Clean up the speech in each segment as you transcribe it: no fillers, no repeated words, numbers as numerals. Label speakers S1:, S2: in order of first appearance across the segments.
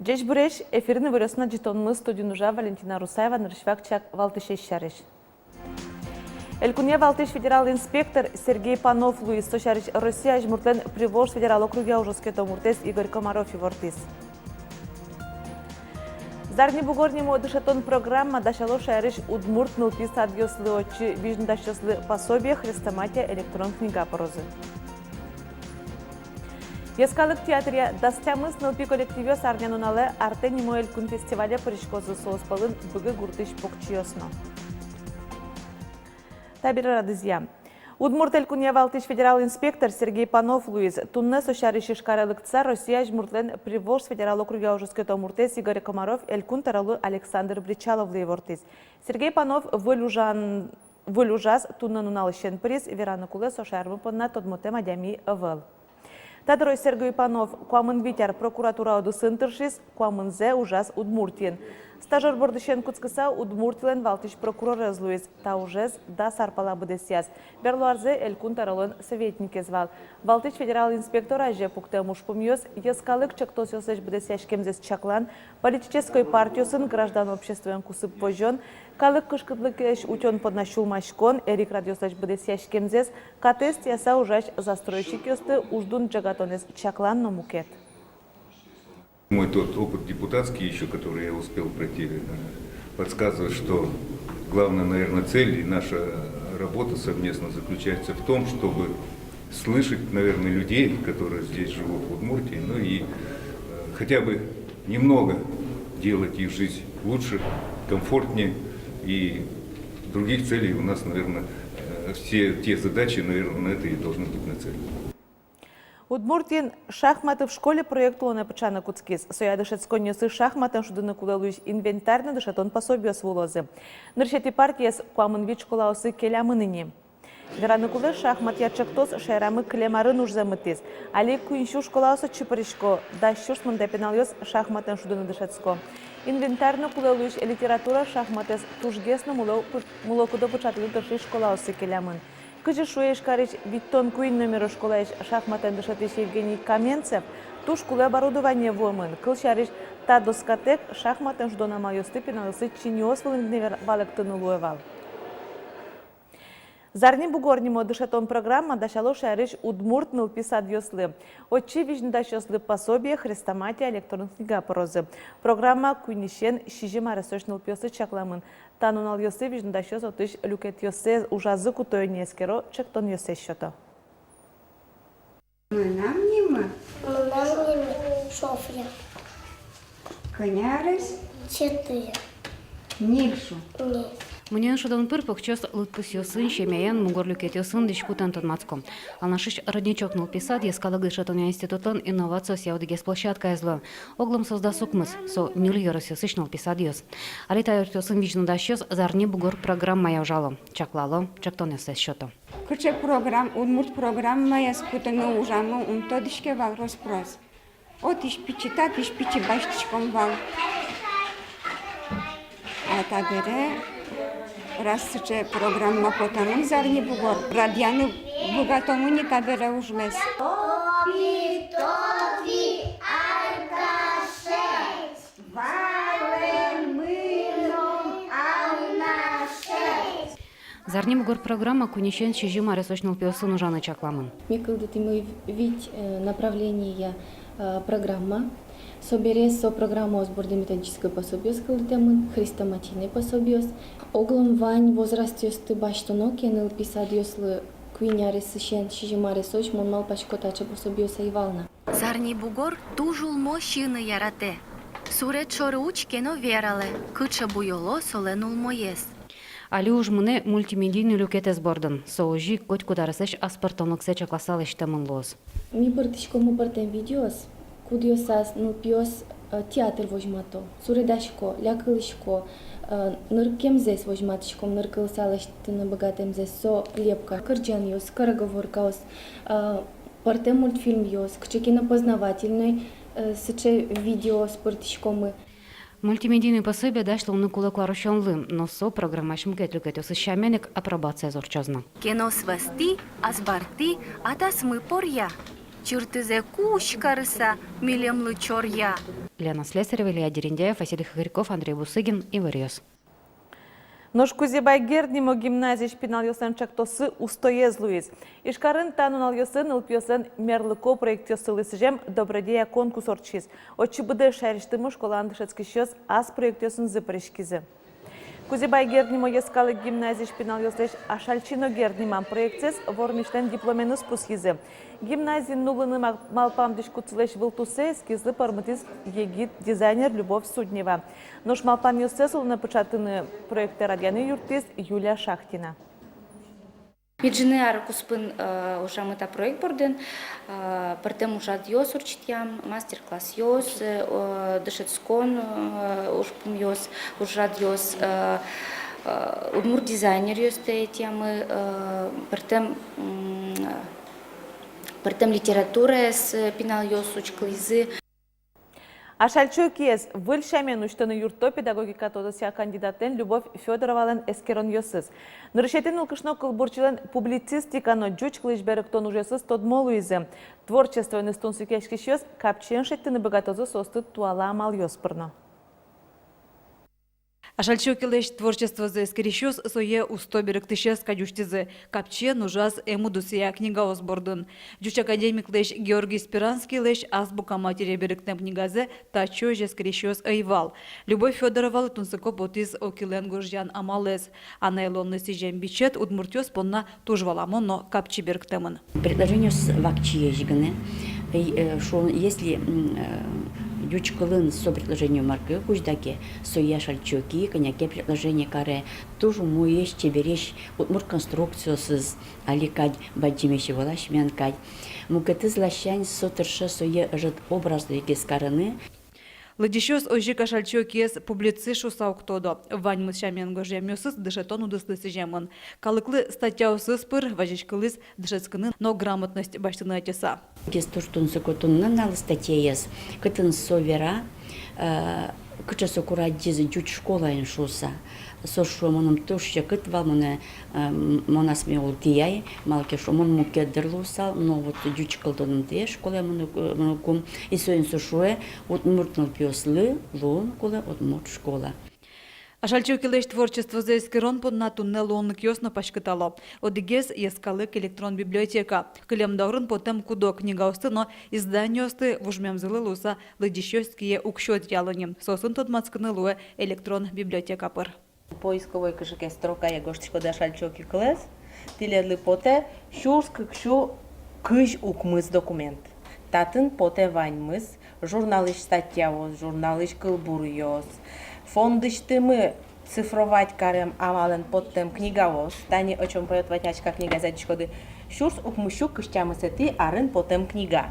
S1: Джеш буреш эфирны выросна житонны студионужа Валентина Русаева ныршвакчак Валтышеш шарыш. Элькуне Валтыш федерал инспектор Сергей Панов Луис Сошарыш Россия жмуртлен Приволжск федерал округе ужаске томуртес Игорь Комаров и Вортис. Зарни бугорнему дышатон программа дашало шарыш удмурт нылпи садьослы очи вижндашослы пособие хрестоматия электрон книга порозы. Ескалык театре дастямыз нылпи коллективе сарнянуле Артенимо Элькун фестивале поришкозы сооспалын быгы гуртыш покчиосно. Табира радызья. Удмурт Элькуне Валтыш федерал инспектор Сергей Панов Луис тунне сошарыш ишкаралыкца Россия жмуртлен Приволжск федерал округе ужаске томуртес Игорь Комаров Элькун таралы Александр Бричалов Лейвортис. Сергей Панов вылюжаз тунне нуналышен приз Верана Куле сошармы понна тодмоте мадями ывыл. Тадрой Сергей Панов, куамын витяр прокуратура одусын тыршис, куамынзе ужас Удмуртин. Стажер бордышен куцкыса Удмуртилен Валтыш прокурор разлуиз, та ужез да сарпала быдесяз. Берлуарзе Элькун таралон советнике звал. Валтыш федерал инспектор аже пукте мушпумьёс, ескалык чактос ёсеш быдесяж кемзес чаклан, политической партиясын граждан обществен кусып пожон, калык кышкытлыкеш утен поднащул машкон, Эрик радиосеш быдесяж кемзес, катест яса ужаш застройщик ёсты уждун джагатонес чаклан но мукет.
S2: Мой тот опыт депутатский еще, который я успел пройти, подсказывает, что главная, наверное, цель и наша работа совместно заключается в том, чтобы слышать, наверное, людей, которые здесь живут в Удмуртии, ну и хотя бы немного делать их жизнь лучше, комфортнее. И других целей у нас, наверное, все те задачи, наверное, на это и должны быть нацелены.
S1: Удмуртин шахматы в школе проекту на печана куцкис. Соя дышецко несы шахматам шудыны кулалуш инвентарны дышатон пособие свулозы. Ныршети партияс куамынвич кулаусы келямыныни. Вераны кулы шахмат ячактос шайрамы клемарын ужзамытис. Али куиншу школаусы чупаришко, да щушман депеналйос шахматам шудыны дышецко. Инвентарны кулалуш литература шахматес тужгесно мулокудо початыны тырши школаусы келямын. Кыжы шуеш карич Виттон Куин номер школаеш шахматен дышатыш Евгений Каменцев, туш кулы оборудование вомын, кылшариш та доскотек шахматен ждона майосты пеналысы чиниос валентневер валектынулуевал. Зарни бугорнимо дышатон программа дашало шариш Удмурт нылпи садьослы. Очи вижндашослы пособие хрестоматия электронных книга порозы. Программа куйнишен шижи марасош нылпиосы чакламын. Танунал йосы вижндашос отыш люкет йосе ужазы кутойни эскеро чектон йосе счета.
S3: Мынам
S4: Софья.
S3: Конярис
S4: 4.
S3: Нильшу.
S4: Нет.
S5: Мнен шудан пыр покчос лытпусёсын шемяян мугорлюкетёсын дишкутан тонмацко. Алнашиш родничок нылписад ескалыгы шатоня институтын инновацио сяудыгес площадка эзло. Оглом созда сукмыс, со нюл йоросёсыш нылписад ёс. Алита йортёсын вичнудашёс зарни бугор программа явжало. Чаклало, чактон ёсес счёто.
S3: Кыче программ, Удмурт программа я спутаны ужамы, то дишке вал роспрос. От иш пичи баштичком вал. А табере раз че программа потаным зарни бугор. Радианы бугатому не табере ужмес.
S5: Зарни бугор программа кунищен шижи маресочнул пиосын ужаны чакламын.
S6: Микылдыты мы вид направление программа. Соберес со программу сборда методической пособия скалдытемын, хрестоматийный пособиос. Оглом вань возраст ёсты баштоно кеныл писад ёслы куиняре сышен шижимаре соч монмал пашкотача пособиоса ивална.
S7: Зарни бугор тужул мощины ярате. Сурет шоры уч кено верале, кыча буйоло соленул моес.
S5: Али уж мне мультимедийный люкете сбордан. Соожи коть кударасеш аспартоноксе чакласалеш темын лоз.
S6: Ми пыртышкому пыртем видеос, кудиосас нылпиос театр возьмато. Суредашко, лякылышко, ныркемзес возьматышком, ныркылсалештыны богатемзес со лепка. Кырджан ёс, скороговоркаос, пыртем мультфильм ёс, кче кинопознавательный, сыче видео с пыртышкомы.
S5: Мультимедийный пособие дашло на кулаку арушонлым, но со программашым кетлюкетёсы шаменек апробация зорчозна.
S7: Кено свести, азбарти, атас мы порья. чыртызе куш карыса, милемлы чорья.
S5: Лена Слесарева, Илья Дерендяев, Василий Хагряков, Андрей Бусыгин, Ивариос.
S1: Ношкузебай герднимо гимназия шпинал йосен чактосы устоез луиз. Ишкарын танун ал йосен ылпьосен мерлыко проект йосылысыжем добродея конкурс орчиз. Очибыды шариштымы школан дышецкий щез аз проект йосын запрещкизы. Кузебай герднимо ескалы гимназия шпинал йослеш ашальчино гердниман проектсез вормиштен дипломены спусхизы. Гимназия нулыны малпам дишкуцлеш вылтусе эскизлы парматиз егит дизайнер Любовь Суднева. Нож малпам йосесул напечатаны проекты радианы юртиз Юлия Шахтина.
S4: Меджинеар куспын ужамыта проект борден, партем ужат йос урчитям, мастер-класс йос, дышецкон ушпум йос, ужат йос, удмур дизайнер йос темы, партем литература с пинал йос учклизы.
S1: Ашальчо киез выльшамен уштаны юрто педагогика тодосия кандидатен Любовь Федоровален эскерон йосыз. Нырышетен ылкышно кылбурчилен публицистикано жуч клышберіктон ужесыз тодмолу изы. Творчество ныстун сукешки щез капчен шеттіні богатозы состы туала амал йоспырно.
S8: Ашальчокилеш творчество за эскерещус сое устоберек тыщес кадюштизы. Капче нужас эмудусия книга осбордун. Жуч академик леш Георгий Спиранский леш азбука матери беректем книгазе тачо же скерещус айвал. Любовь Федоровал тунсыко ботиз окилен гуржан амалез. Анайлонны сижем бичет удмуртёс понна тужваламон, но капчи беректемын.
S9: Предложение с вакчие жиганы. Если Ючкалын со предложением марки куждаке, соя шальчоки, коняке предложение каре, тоже моешь чеберешь, вот мур конструкцию с аликать, бадимеши волаш мянкать. Мукаты злащань сотерше соя жит образ с караны.
S8: Ладищос ожи кашальчокиес публицишу сауктодо. Вань мышамен гожемёсыз дышетон удыслысы жемын. Калыклы статьяусыз пыр важичкалыз дышецканы, но грамотность баштыны атеса.
S9: Кестуштун сокотунна нал статьяес, кытын совера, кычасо кураддизы жуч школа иншуса. Сошо моном тушча кытвал моне монасме ултияй, малке шомон муке дырлусал, но вот жучкалдонун те школа монокум, и соин сошуэ, вот муртнул пьослы, лун коле от мурт школа.
S8: Ашальчокилеш творчество за эскерон подна тунне лоннык йосно пашкытало. Одигез ескалык электрон библиотека. Кылемдагрын потем кудо книга осты, но издание осты вужмемзылы луса лыдищёские укшот ялынем. Сосын тодмацкыны луэ электрон библиотека пыр.
S10: Поисковой кышыке строка я гоштичко да шальчоки клес, тиледли поте шурск кшу кыш укмыз документ. Татын поте ваньмыз, журналыш статьявоз, журналыш кылбурьоз, фондыштымы цифровать карем амален поттем книгавоз, тани о чем поет ватячка книга зачкоды, шурс укмышу кыштямысети арын потем книга.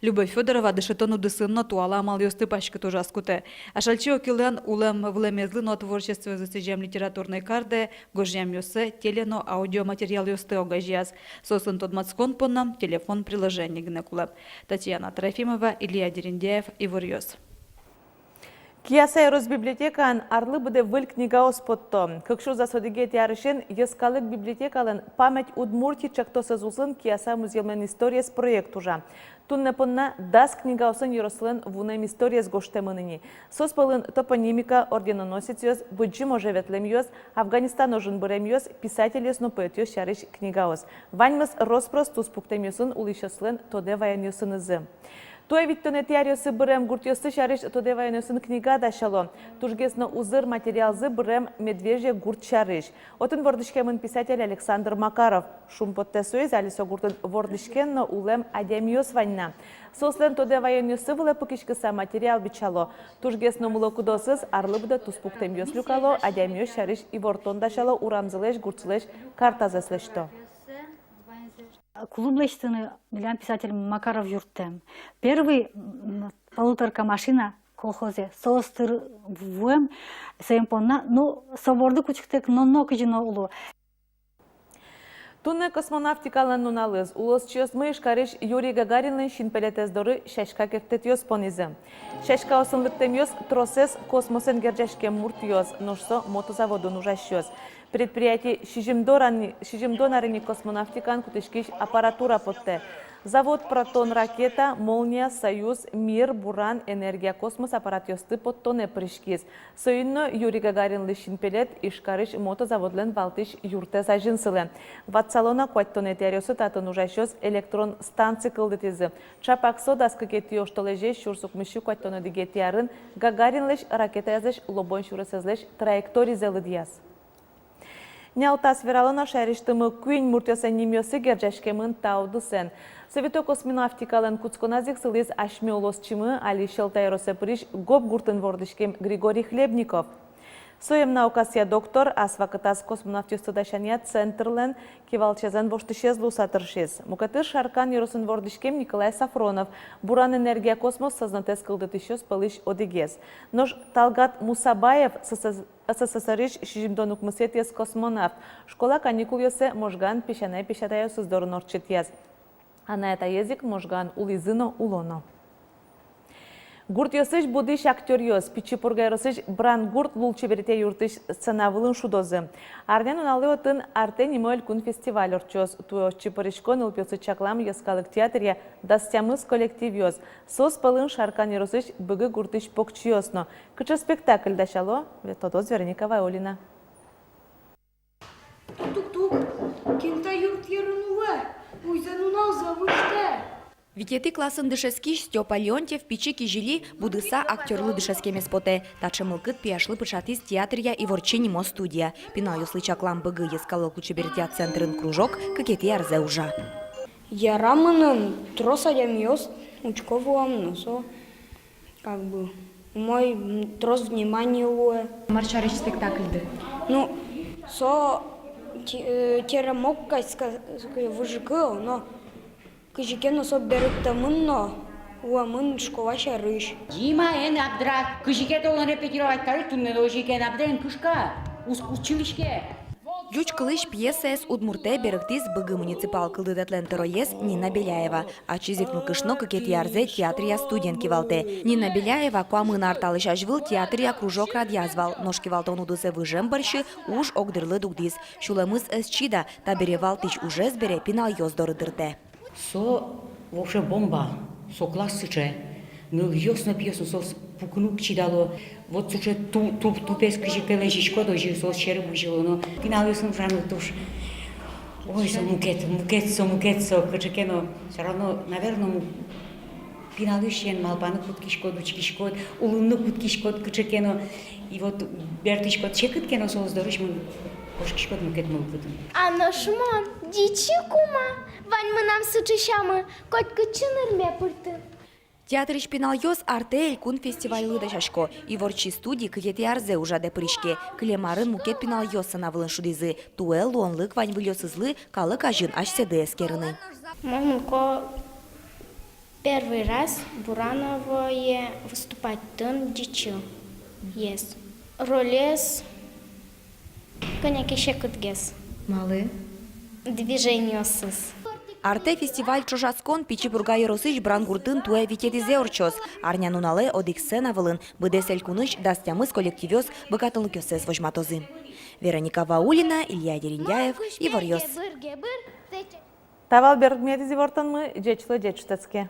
S8: Любовь Федорова дышетону дысынно туала амал йосты пашкы аскуте. Ашальчо килен улем влемезлы но творчество засыжем литературной карде, гожем йосы, телено аудиоматериал йосты огажияз. Сосын тодмацкон поннам телефон приложение гнекулеп. Татьяна Трофимова, Илья Дерендяев, Ивариос.
S1: Киясай Росбиблиотекан арлы буде выл книга оспотто. Кыкшу засодиге тярышен ескалык библиотекалын память Удмуртии чакто сазулсын Киясай музеймен историяс проект уже. Тунне понна дас книга осын юрослын вунем историяс гоштемыныни. Соспалын топонимика орденоносец йоз, быджи може ветлем йоз, Афганистан ожын бырем йоз, писатель йоз, но поэт йоз шарыш книга оз. Ваньмыз роспрос туспуктем йосын улишослын тоде ваян йосын ызы. Той виттоне тиарioсы бырем гуртьосы шарыш тоде ваян йосын книга дашало. Тужгесно узыр материалзы бырем медвежье гурт шарыш. Отын вордышкемын писатель Александр Макаров. Шум подтесуез алисо гуртын вордышкенно улем адемиос ваньна. Сослен тоде ваян йосы выле пыкишкыса материал бичало. Тужгесно мулокудосыз арлыбыда туспуктем йос люкало, адемиос шарыш и вортон дашало урамзылеш гуртсылеш картазеслешто.
S11: Клублештыны билан писатель Макаров юрттем. Первый полуторка машина колхозе соостыр вуем сеймпонна, ну соборды кучктек нонно кыжино улу.
S1: Тунне космонавтикалын нуналыз. Улос чиосмы ишкариш Юрий Гагаринлын шинпелетездоры шашка кертет йос понизы. Шашка осынлыктем йос тросес космосен герджашке мурт йос, ношсо мотозаводу нужаш йос. Предприятие шижимдонарыни космонавтикан кутышкиш аппаратура потте. Завод «Протон» ракета, «Молния», «Союз», «Мир», «Буран», «Энергия», «Космос» аппарат ёсты подтоне пришкиз. Союнно Юрий Гагарин лишин пелет, ишкарыш мотозаводлен балтыш юрте сажинсылы. Ватсалона кваттоне терёсы татын ужащёс электрон станций кылдытизы. Чапаксо даскы кети оштолеже шурсукмышу кваттоне дигетиярын Гагарин лиш ракета языш лобон шурысызлеш траекторизелы дияс. Нялтас вералына шәриштімі күн мұртесы немесі герджашкемін таудысын. Совето космонавтикалын куцконазик сылыз ашмеолосчымы али шелтайросы приш гоп гуртын вордышкем Григорий Хлебников. Соем наукасия доктор асвакытас космонавтисты дашания центрлен кивалчезен воштышез лусатыршез. Мукатыр шаркан еросын вордышкем Николай Сафронов. Буран энергия космос сознатес кылдытышез пылыш одегез. Нож Талгат Мусабаев СССР шижимдонук мысетес космонавт. Школа каникул ёсе можган пешанай пешатаю сыздорын орчетез. А на это язык можган улизыно улоно. Гурт ёсыш будыш актер ёс, пичипурга ёсыш бран гурт лулчеберете юртыш сценавылын шудозы. Арнен уналы отын арте немөл күн фестиваль орчоз. Туё чипырышкон ылпёсы чаклам ёскалык театрия дастямыз коллектив ёс. Сос пылын шаркан ёсыш быгы гуртыш покчы ёсно. Кычы спектакль дашало, ветодоз Вероника Вайолина.
S12: Тук-тук, кента юрт ярынуы, уйзанунал завышта.
S13: Витеты классын дышески Степа Леонтьев пичики жили будыса актерлы дышескеме споте. Тачы мылкыт пияшлы пышатис театрия и ворченимо студия. Пинал юслычаклам быгы ескалыл кучебертя центрын кружок, какети арзе ужа.
S12: Ярамыным трос адямиос учковуам носо, как бы, мой трос внимания луэ.
S13: Маршарыч спектакльды.
S12: Ну, со теремокка выжигал, но Кыжикено со береттамынно, уамын школа шарыш.
S9: Дима, абдра, кыжике толын репетировать тарыктунны, ожикен абден кышка, училишке.
S13: Юч кылыш пьесес удмурте беректиз быгы муниципал кылдыдатлен тероез Нина Беляева. А чизикну кышно какети арзе театрия студентки валте. Нина Беляева куамын арталыш ажвыл театрия кружок радьязвал. Ножки валтон удысе выжем барши уж огдырлы дугдиз. Шулемыз эсчида, таберевал тич уже сбере пинал ёздоры дырте.
S9: Со вообще бомба, со классыче. Ну, ёсно пьесу, со пукнук чидало. Вот уже тупес кыжике лежишко дожи, со череп выжило, но пинал ёсно жану туш. Ой, со мукетсо, кычекено. Все равно, наверное, пинал ёщен малбаны куткишко, дучкишко, улынны куткишко, кычекено. И вот бертишко чекыткено со здорышмын. Кошкишко мукет мылкытын.
S14: А нашмон, дичи кума. Вань мы нам сычышамы, коть кычыныр ме пырты.
S13: Театрыч пинал ёс артель кун фестиваль лыдашашко. И ворчи студии кыгети арзе ужаде прышке. Клемарын мукет пинал ёса навылын шудизы. Туэл луонлык вань вылёсызлы, калык ажын аж седе эскерыны.
S14: Мамко первый раз Бурановое выступать тын дичи. Есть. Ролес, коняки шекутгес.
S13: Малы.
S14: Движение сыс.
S13: Арте фестиваль чожаскон пичипурга еросыч брангуртын туэ витетизе орчос. Арня нунале одик сцена вылын, быдесель куныш дастямыз коллективёс быкатылык ёсес вожматозы. Вероника Ваулина, Илья Дериндяев, Ивар Ёс.
S1: Тавал бердмедизи вортан мы, джечлы джечтецке.